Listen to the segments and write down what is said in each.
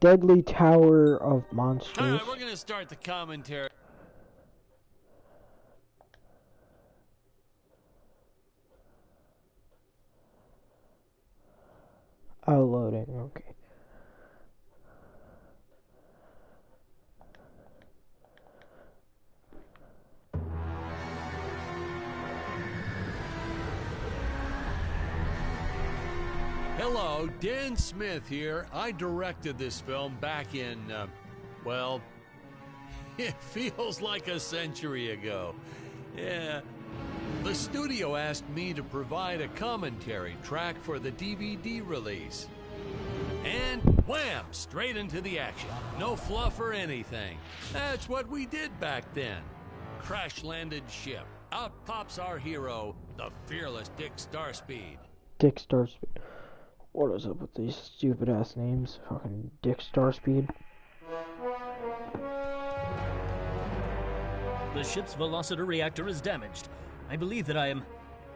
Deadly Tower of Monsters. Alright, we're gonna start the commentary. Oh, loading, okay. Hello, Dan Smith here. I directed this film back in, well, it feels like a century ago. Yeah. The studio asked me to provide a commentary track for the DVD release. And wham! Straight into the action. No fluff or anything. That's what we did back then. Crash-landed ship. Out pops our hero, the fearless Dick Starspeed. Dick Starspeed. What is up with these stupid ass names? Fucking Dick Starspeed. The ship's velocity reactor is damaged. I believe that I am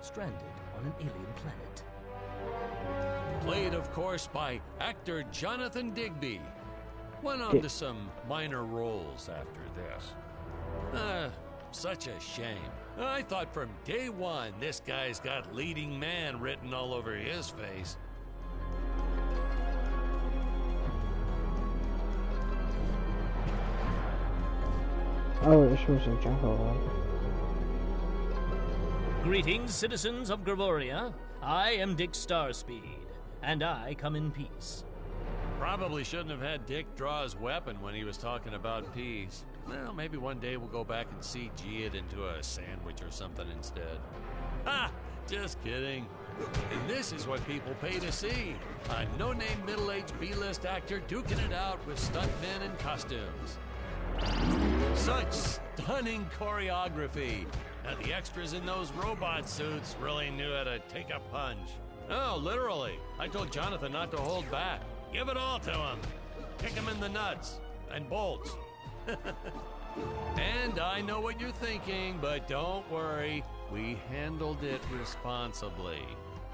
stranded on an alien planet. Played, of course, by actor Jonathan Digby. Went on to some minor roles after this. Such a shame. I thought from day one this guy's got leading man written all over his face. Oh, it shows a jungle one. Greetings, citizens of Gravoria. I am Dick Starspeed, and I come in peace. Probably shouldn't have had Dick draw his weapon when he was talking about peace. Well, maybe one day we'll go back and CG it into a sandwich or something instead. Ha! Just kidding. And this is what people pay to see. A no-name middle-aged B-list actor duking it out with stuntmen in costumes. Such stunning choreography. Now the extras in those robot suits really knew how to take a punch. Oh, literally. I told Jonathan not to hold back. Give it all to him. Kick him in the nuts and bolts. And I know what you're thinking, but don't worry. We handled it responsibly.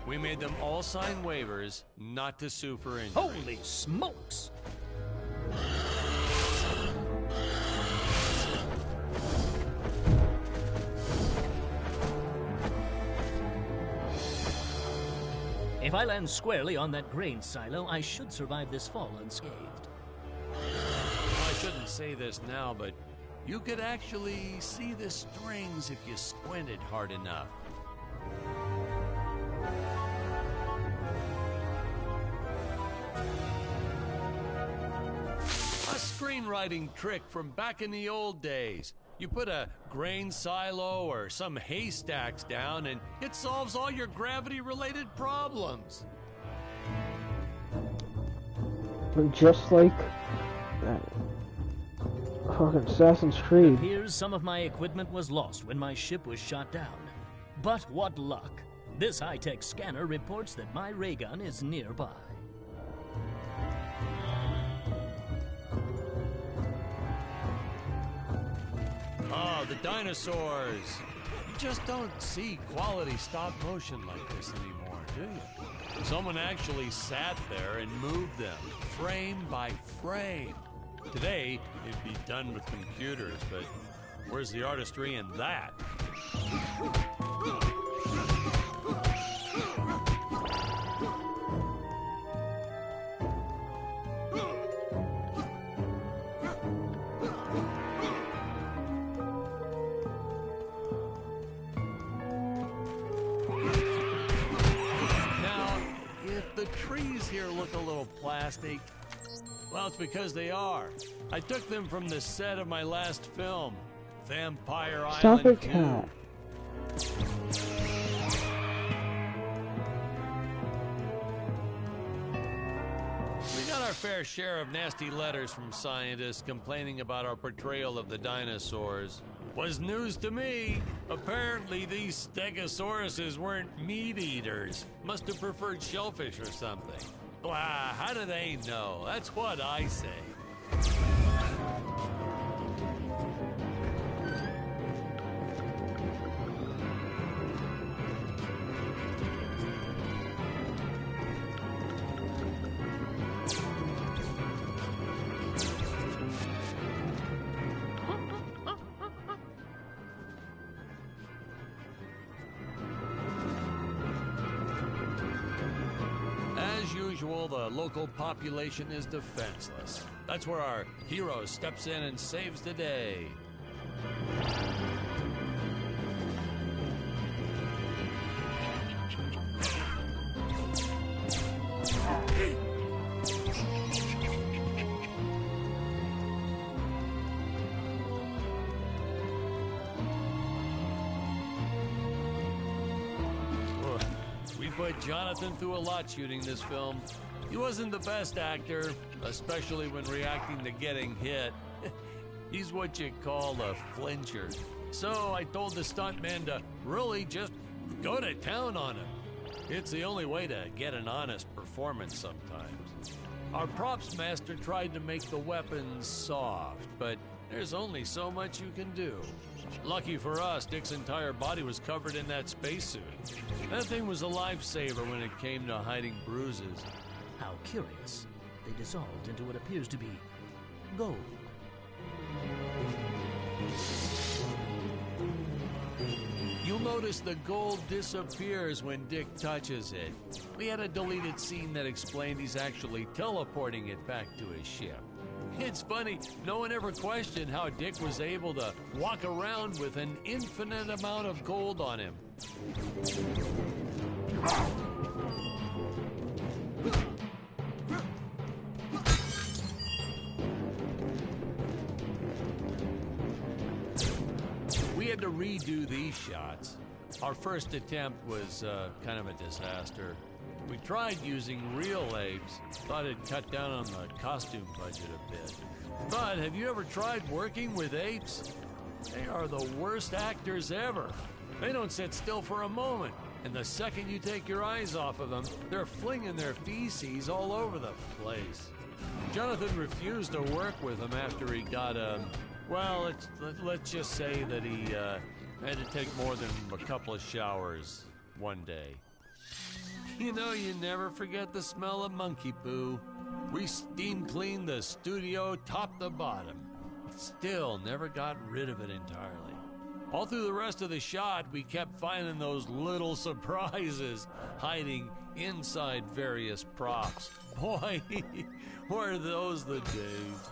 We made them all sign waivers not to sue for injury. Holy smokes! If I land squarely on that grain silo, I should survive this fall unscathed. I shouldn't say this now, but you could actually see the strings if you squinted hard enough. A screenwriting trick from back in the old days. You put a grain silo or some haystacks down and it solves all your gravity-related problems. Just like that fucking Assassin's Creed. It appears some of my equipment was lost when my ship was shot down. But what luck. This high-tech scanner reports that my ray gun is nearby. Oh, the dinosaurs! You just don't see quality stop motion like this anymore, do you? Someone actually sat there and moved them, frame by frame. Today, it'd be done with computers, but where's the artistry in that? Trees here look a little plastic. Well, it's because they are. I took them from the set of my last film, Vampire Stop Island it, 2. cat. We got our fair share of nasty letters from scientists complaining about our portrayal of the dinosaurs. Was news to me. Apparently these stegosauruses weren't meat eaters. Must have preferred shellfish or something. Blah, how do they know? That's what I say. battle, the local population is defenseless. That's where our hero steps in and saves the day. We put Jonathan through a lot shooting this film. He wasn't the best actor, especially when reacting to getting hit. He's what you call a flincher. So I told the stuntman to really just go to town on him. It's the only way to get an honest performance sometimes. Our props master tried to make the weapons soft, but there's only so much you can do. Lucky for us, Dick's entire body was covered in that spacesuit. That thing was a lifesaver when it came to hiding bruises. How curious. They dissolved into what appears to be gold. You'll notice the gold disappears when Dick touches it. We had a deleted scene that explained he's actually teleporting it back to his ship. It's funny, no one ever questioned how Dick was able to walk around with an infinite amount of gold on him. We had to redo these shots. Our first attempt was kind of a disaster. We tried using real apes, thought it'd cut down on the costume budget a bit. But have you ever tried working with apes? They are the worst actors ever. They don't sit still for a moment, and the second you take your eyes off of them, they're flinging their feces all over the place. Jonathan refused to work with them after he got well, let's just say that he had to take more than a couple of showers one day. You know, you never forget the smell of monkey poo. We steam cleaned the studio top to bottom. Still never got rid of it entirely. All through the rest of the shot, we kept finding those little surprises hiding inside various props. Boy, were those the days.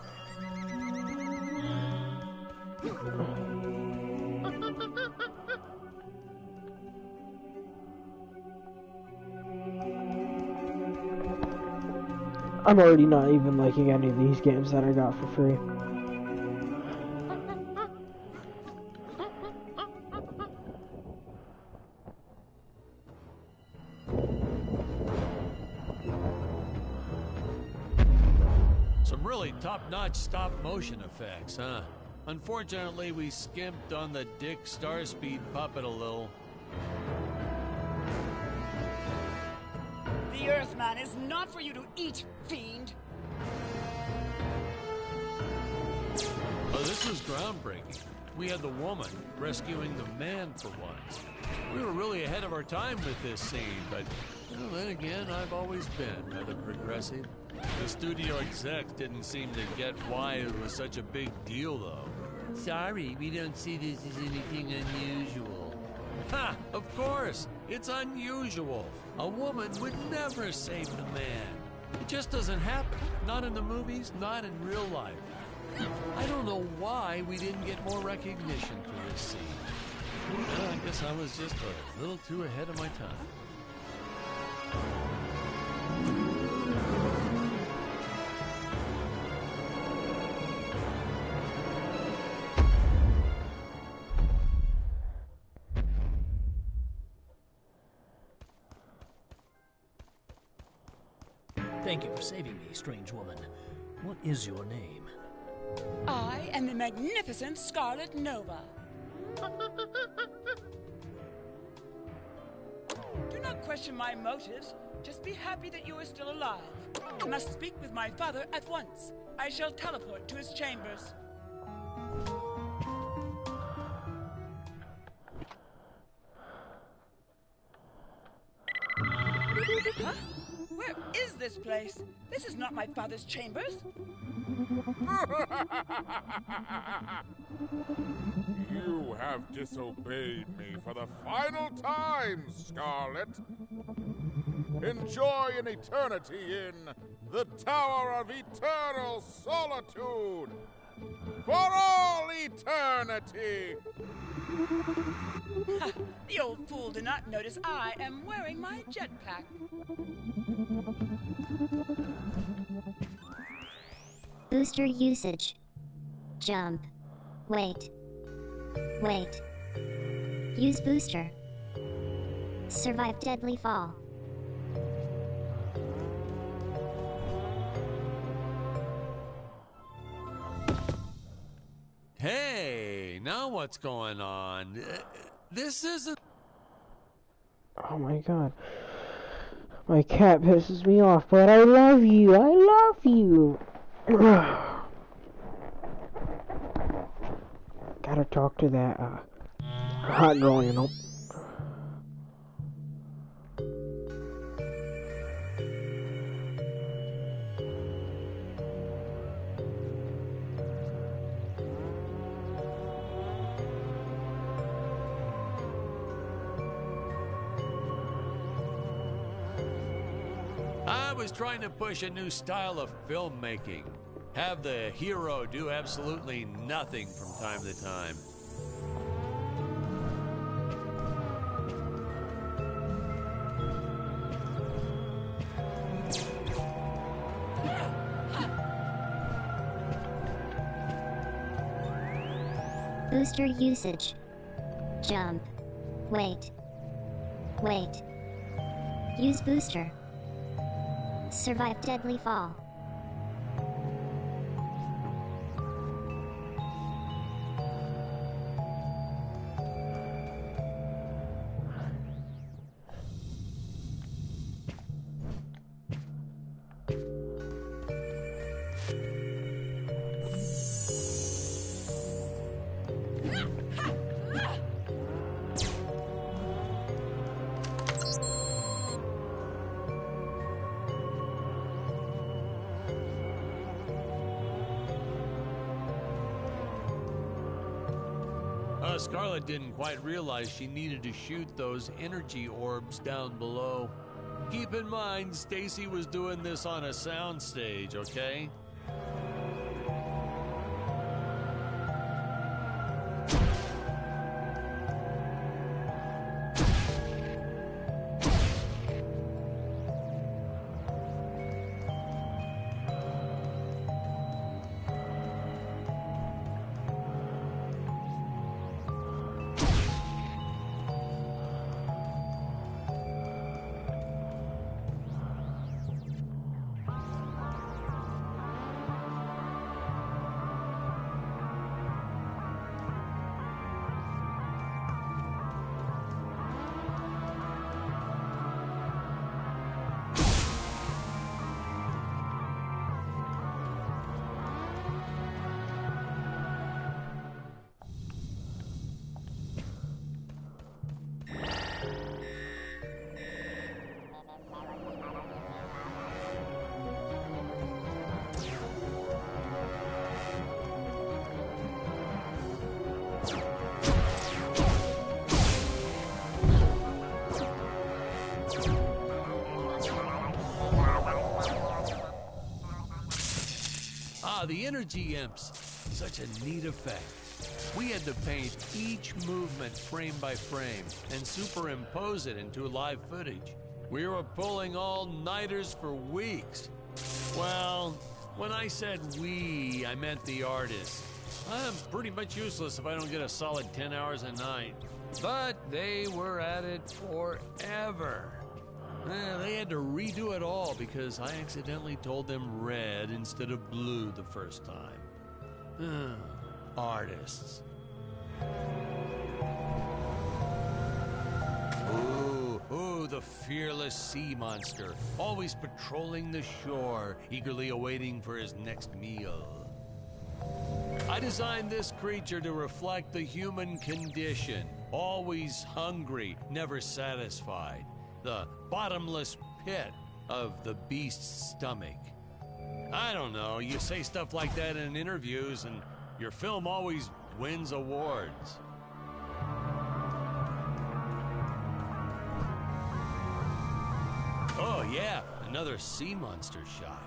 I'm already not even liking any of these games that I got for free. Some really top-notch stop-motion effects, huh? Unfortunately, we skimped on the Dick Starspeed puppet a little. The Earthman is not for you to eat, fiend! Oh, this was groundbreaking. We had the woman rescuing the man for once. We were really ahead of our time with this scene, but well, then again, I've always been rather progressive. The studio execs didn't seem to get why it was such a big deal, though. Sorry, we don't see this as anything unusual. Ha! Of course! It's unusual. A woman would never save the man. It just doesn't happen. Not in the movies, not in real life. I don't know why we didn't get more recognition for this scene. Well, I guess I was just a little too ahead of my time. Thank you for saving me, strange woman. What is your name? I am the magnificent Scarlet Nova. Do not question my motives. Just be happy that you are still alive. I must speak with my father at once. I shall teleport to his chambers. Huh? Where is this place? This is not my father's chambers. You have disobeyed me for the final time, Scarlet. enjoy an eternity in the Tower of Eternal Solitude for all eternity. The old fool did not notice I am wearing my jetpack. Booster usage. Jump. Wait. Wait. Use booster. Survive deadly fall. Hey, now what's going on? This isn't... Oh my god. My cat pisses me off, but I love you. I love you. Gotta talk to that hot girl, you know. I was trying to push a new style of filmmaking. Have the hero do absolutely nothing from time to time. Booster usage. Jump. Wait. Wait. Use booster. Survive deadly fall. Scarlet didn't quite realize she needed to shoot those energy orbs down below. Keep in mind, Stacy was doing this on a soundstage, okay? The energy imps, such a neat effect. We had to paint each movement frame by frame and superimpose it into live footage. We were pulling all-nighters for weeks. Well, when I said we, I meant the artists. I'm pretty much useless if I don't get a solid 10 hours a night. But they were at it forever. They had to redo it all because I accidentally told them red instead of blue the first time. Artists. Ooh, the fearless sea monster, always patrolling the shore, eagerly awaiting for his next meal. I designed this creature to reflect the human condition, always hungry, never satisfied. The bottomless pit of the beast's stomach. I don't know, you say stuff like that in interviews and your film always wins awards. yeah, another sea monster shot.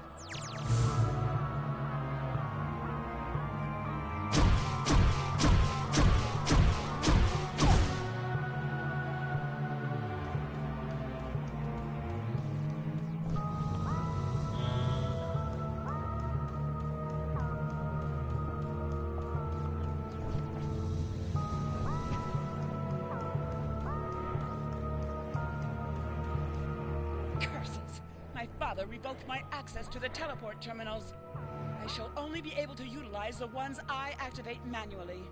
My father revoked my access to the teleport terminals. I shall only be able to utilize the ones I activate manually.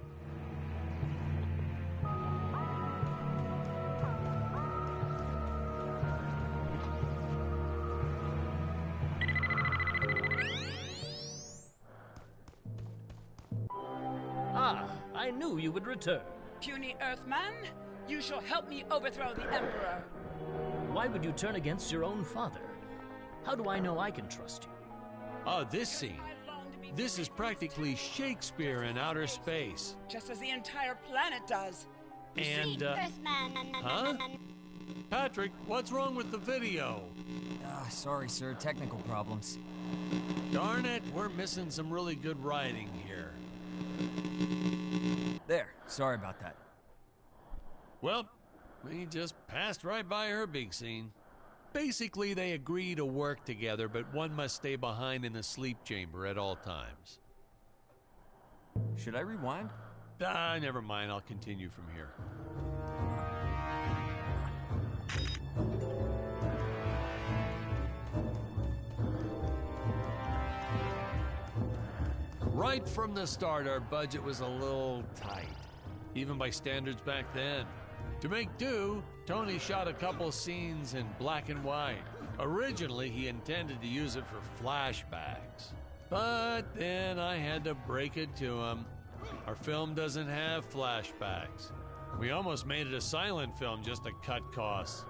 Ah, I knew you would return. Puny Earthman, you shall help me overthrow the Emperor. Why would you turn against your own father? How do I know I can trust you? Oh, this scene. This is practically Shakespeare in outer space. Just as the entire planet does. And, huh? Patrick, what's wrong with the video? Sorry, sir. Technical problems. Darn it, we're missing some really good writing here. There. Sorry about that. Well, we just passed right by her big scene. Basically, they agree to work together, but one must stay behind in the sleep chamber at all times. Should I rewind? Never mind. I'll continue from here. Right from the start, our budget was a little tight, even by standards back then. To make do, Tony shot a couple scenes in black and white. Originally, he intended to use it for flashbacks. But then I had to break it to him. Our film doesn't have flashbacks. We almost made it a silent film just to cut costs.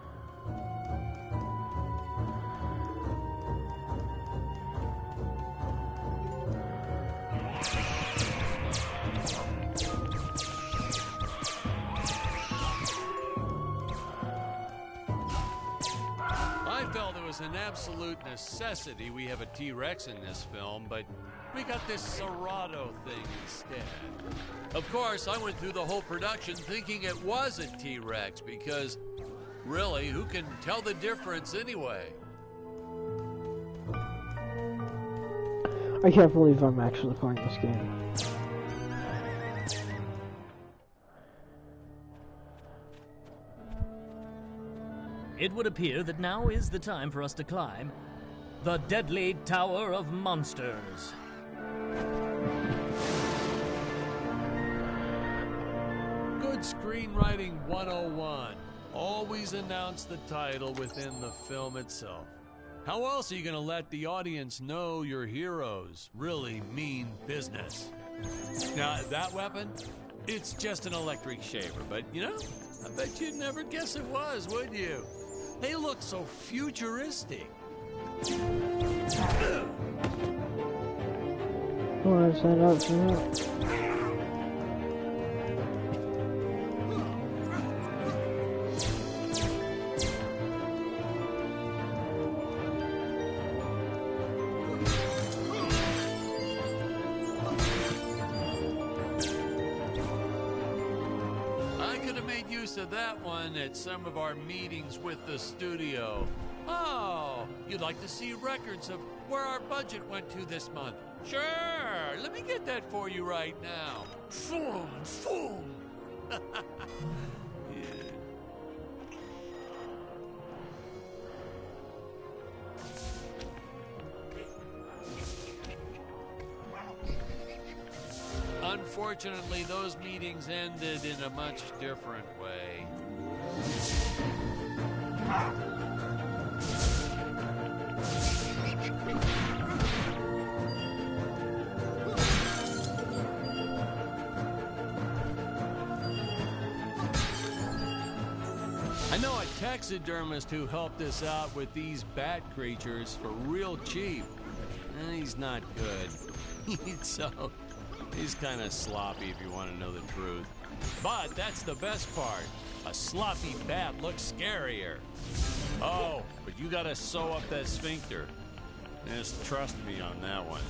An absolute necessity we have a T-Rex in this film, but we got this Serato thing instead. Of course, I went through the whole production thinking it was a T-Rex because, really, who can tell the difference anyway? I can't believe I'm actually playing this game. It would appear that now is the time for us to climb the deadly Tower of Monsters. Good screenwriting 101. Always announce the title within the film itself. How else are you going to let the audience know your heroes really mean business? Now, that weapon, it's just an electric shaver, but you know, I bet you'd never guess it was, would you? They look so futuristic. Oh, stand up, stand up. Of that one at some of our meetings with the studio. Oh, you'd like to see records of where our budget went to this month? Sure, let me get that for you right now. Boom, boom. Yeah. Unfortunately, those meetings ended in a much different way. I know a taxidermist who helped us out with these bat creatures for real cheap. He's not good. He's kind of sloppy if you want to know the truth. But that's the best part. A sloppy bat looks scarier. Oh, but you gotta sew up that sphincter. Just trust me on that one.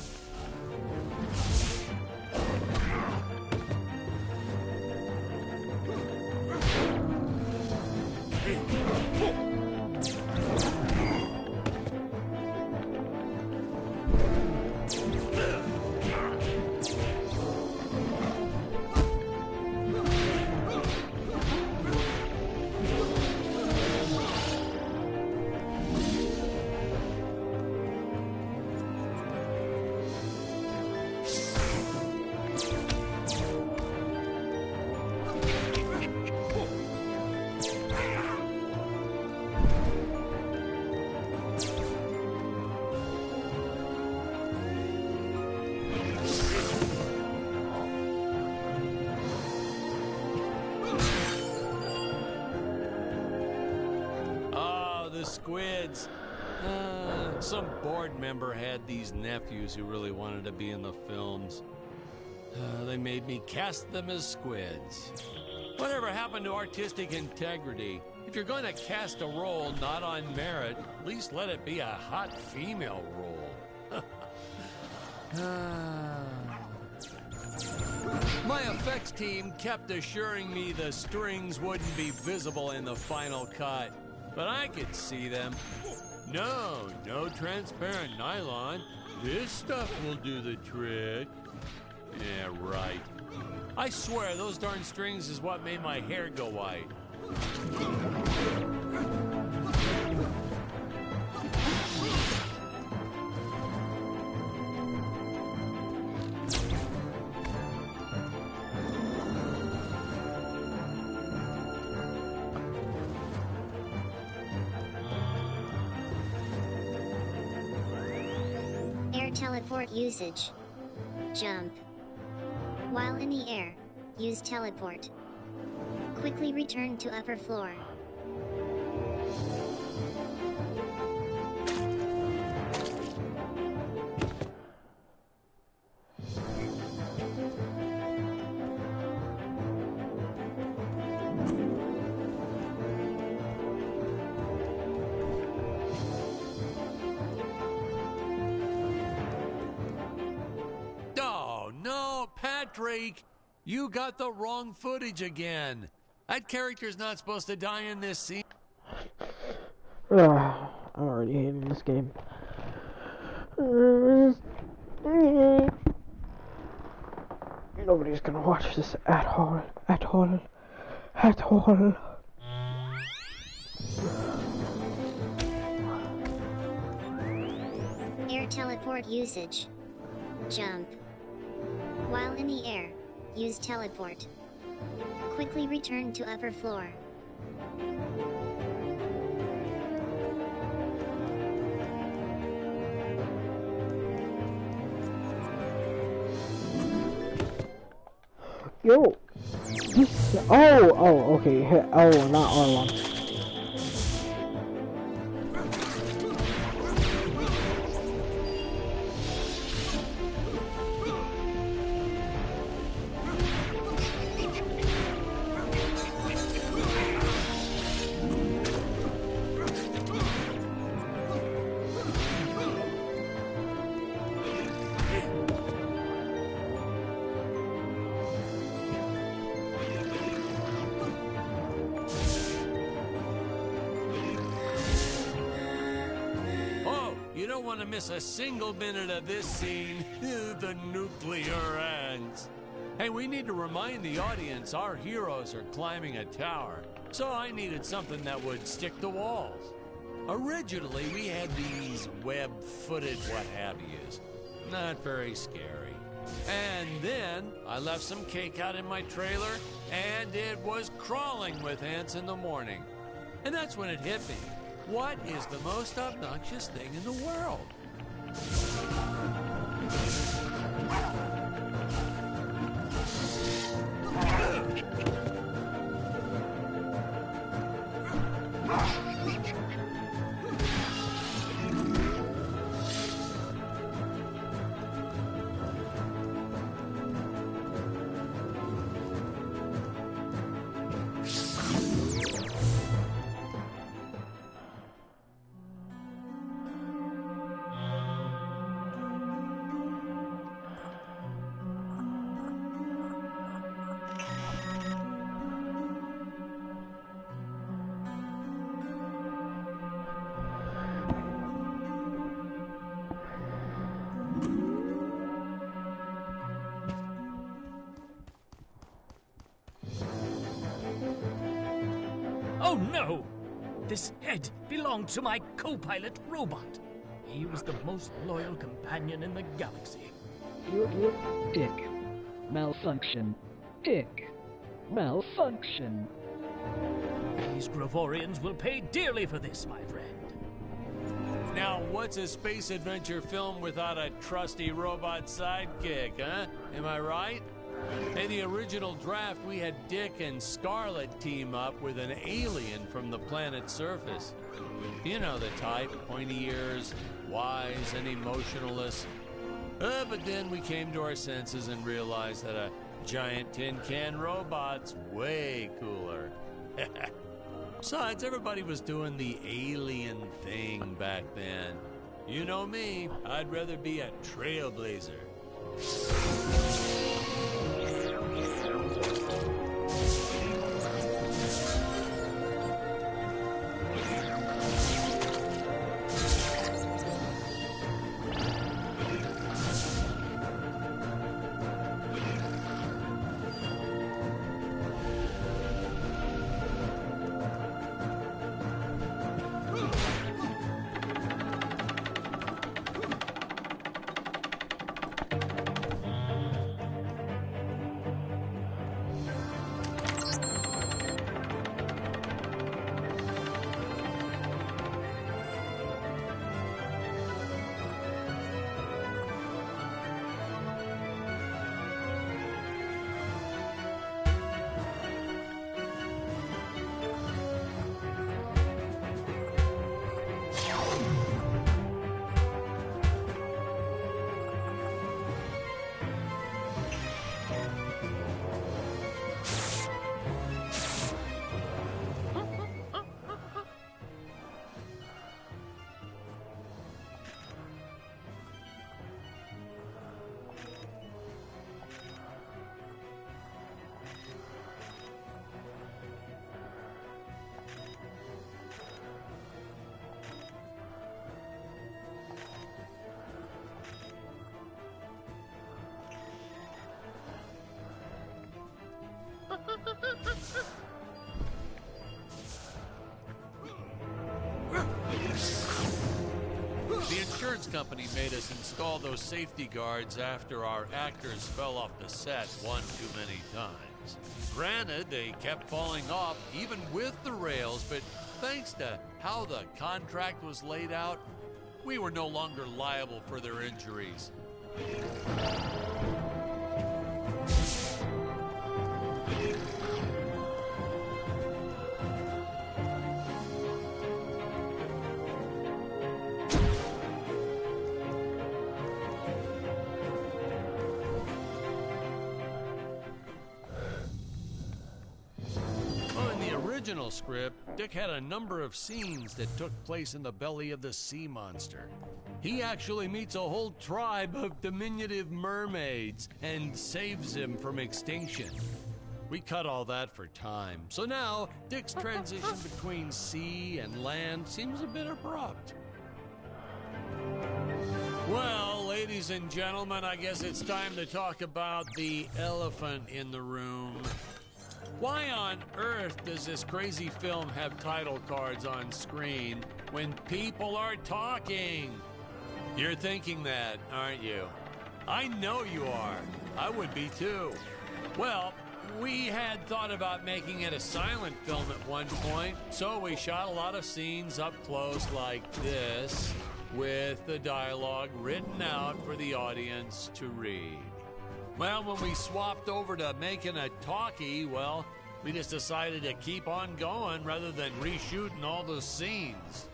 Squids. Some board member had these nephews who really wanted to be in the films. They made me cast them as squids. Whatever happened to artistic integrity? If you're going to cast a role not on merit, at least let it be a hot female role. My effects team kept assuring me the strings wouldn't be visible in the final cut. But I could see them. No transparent nylon. This stuff will do the trick. Yeah, right. I swear, those darn strings is what made my hair go white. Teleport usage. Jump. While in the air, use teleport. Quickly return to upper floor. Patrick, you got the wrong footage again. That character's not supposed to die in this scene. I'm already hating this game. Nobody's gonna watch this at all. Air teleport usage. Jump. While in the air, use teleport. Quickly return to upper floor. Yo, this. Oh, okay. Oh, not R1. You don't want to miss a single minute of this scene. The nuclear ants. Hey, we need to remind the audience our heroes are climbing a tower. So I needed something that would stick to walls. Originally, we had these web-footed what-have-yous. Not very scary. And then I left some cake out in my trailer, and it was crawling with ants in the morning. And that's when it hit me. What is the most obnoxious thing in the world? Oh no! This head belonged to my co-pilot robot. He was the most loyal companion in the galaxy. Dick. Malfunction. Dick. Malfunction. These Gravorians will pay dearly for this, my friend. Now, what's a space adventure film without a trusty robot sidekick, huh? Am I right? In the original draft, we had Dick and Scarlet team up with an alien from the planet's surface. You know the type, pointy ears, wise and emotionless. But then we came to our senses and realized that a giant tin can robot's way cooler. Besides, everybody was doing the alien thing back then. You know me, I'd rather be a trailblazer. The insurance company made us install those safety guards after our actors fell off the set one too many times. Granted, they kept falling off even with the rails, but thanks to how the contract was laid out, we were no longer liable for their injuries. Original script, Dick had a number of scenes that took place in the belly of the sea monster. He actually meets a whole tribe of diminutive mermaids and saves them from extinction. We cut all that for time, so now Dick's transition between sea and land seems a bit abrupt. Well, ladies and gentlemen, I guess it's time to talk about the elephant in the room. Why on earth does this crazy film have title cards on screen when people are talking? You're thinking that, aren't you? I know you are. I would be too. Well, we had thought about making it a silent film at one point, so we shot a lot of scenes up close like this, with the dialogue written out for the audience to read. Well, when we swapped over to making a talkie, well, we just decided to keep on going rather than reshooting all those scenes.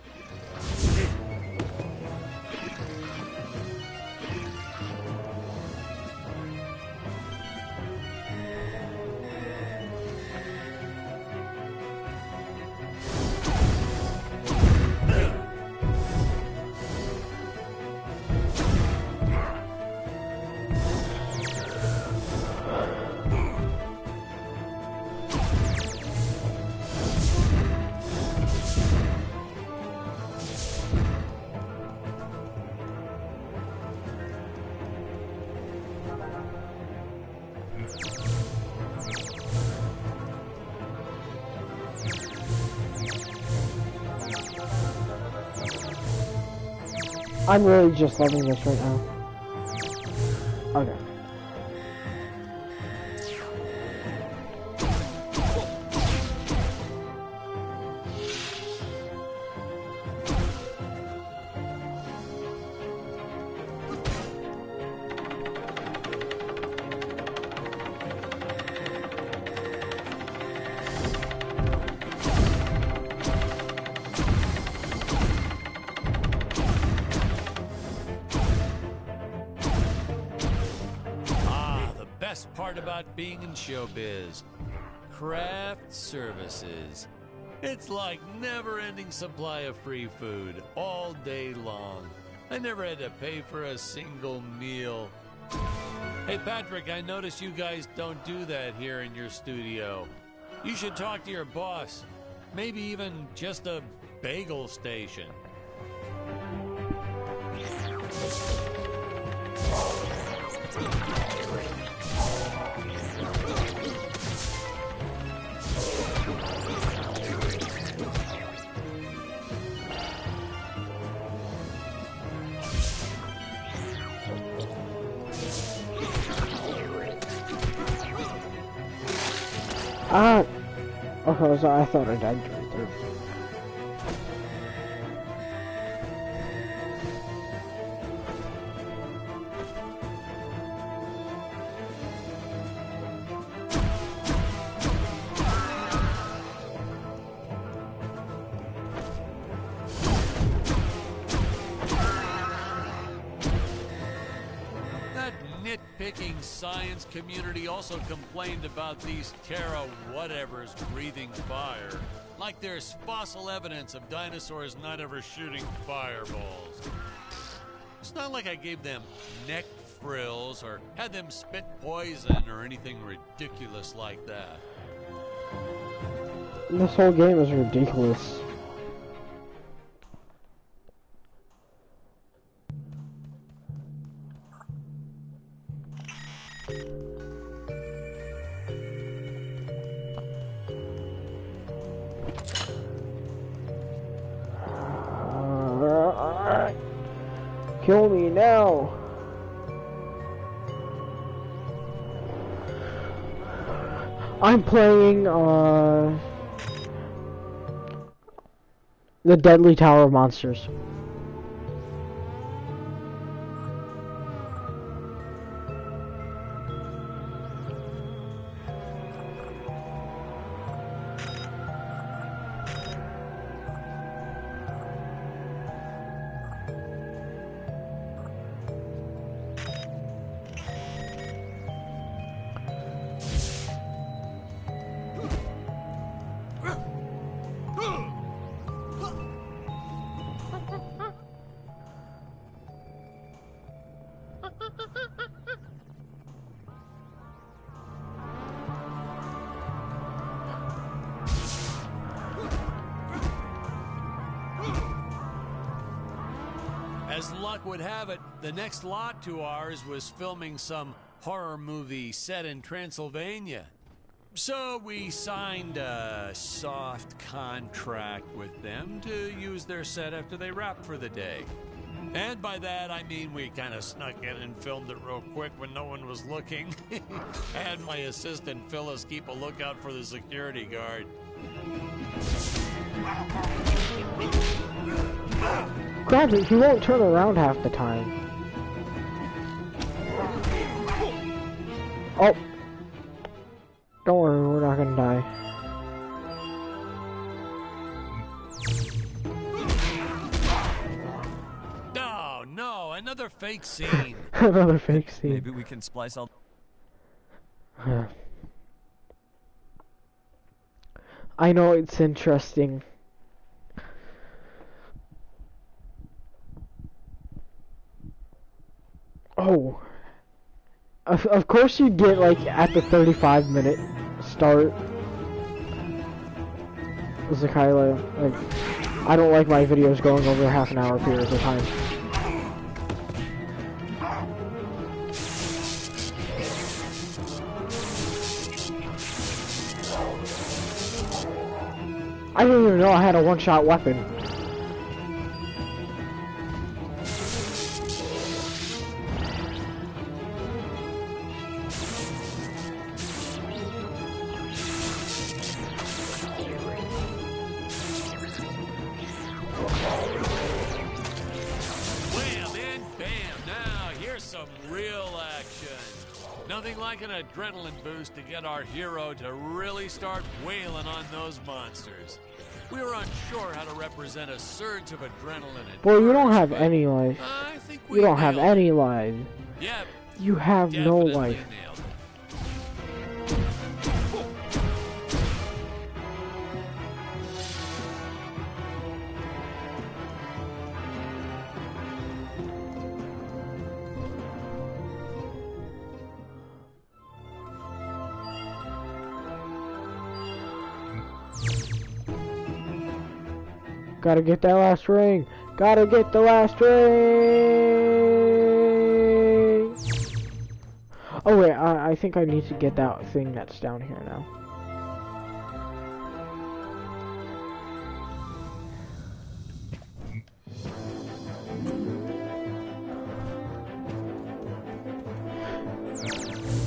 I'm really just loving this right now. Okay. Best part about being in showbiz, craft services. It's like never-ending supply of free food all day long. I never had to pay for a single meal. Hey Patrick, I notice you guys don't do that here in your studio. You should talk to your boss. Maybe even just a bagel station. Okay, so I thought I died right there. Nitpicking science community also complained about these Terra whatevers breathing fire. Like there's fossil evidence of dinosaurs not ever shooting fireballs. It's not like I gave them neck frills or had them spit poison or anything ridiculous like that. This whole game is ridiculous. Kill me now! I'm playing, the Deadly Tower of Monsters. As luck would have it, the next lot to ours was filming some horror movie set in Transylvania. So we signed a soft contract with them to use their set after they wrapped for the day. And by that, I mean we kind of snuck in and filmed it real quick when no one was looking. I had my assistant Phyllis keep a lookout for the security guard. God, he won't turn around half the time. Oh. Don't worry, we're not gonna die. No, another fake scene. Another fake scene. Maybe we can splice all... I know it's interesting. Oh. Of course you get, like, at the 35-minute start. It's like, I don't like my videos going over half an hour periods of time. I didn't even know I had a one-shot weapon. Nothing like an adrenaline boost to get our hero to really start wailing on those monsters. We were unsure how to represent a surge of adrenaline at Boy, you don't first, have but any life. I think we You don't have nailed it. any life. Yep, You have no definitely life. nailed it. Gotta get that last ring. Gotta get the last ring. Oh wait, I think I need to get that thing that's down here now.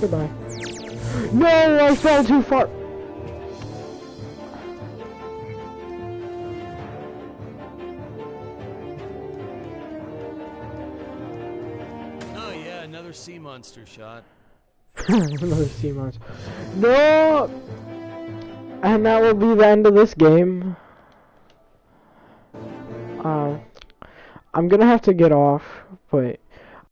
Goodbye. No, I fell too far. Oh yeah, another sea monster shot. Another sea monster. No! And that will be the end of this game. I'm gonna have to get off, but